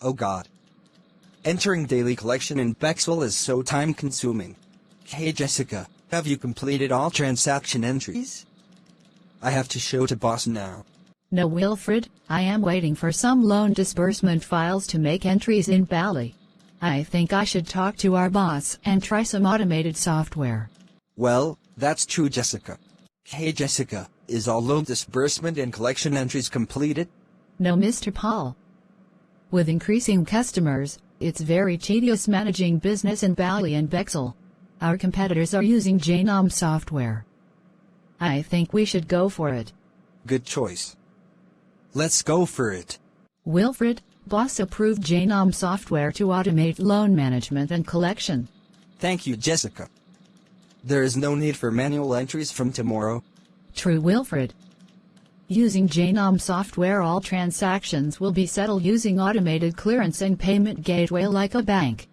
Oh God. Entering daily collection in bexel is so time-consuming. Hey Jessica, have you completed all transaction entries? I have to show to boss now. No, Wilfred, I am waiting for some loan disbursement files to make entries in Bally. I think I should talk to our boss and try some automated software. Well, that's true, Jessica. Hey Jessica, is all loan disbursement and collection entries completed? No, Mr. Paul. With increasing customers, it's very tedious managing business in Bally and bexel. Our competitors are using Jainam Software. I think we should go for it. Good choice. Let's go for it. Wilfred, boss approved Jainam Software to automate loan management and collection. Thank you, Jessica. There is no need for manual entries from tomorrow. True, Wilfred. Using Jainam Software, all transactions will be settled using automated clearance and payment gateway like a bank.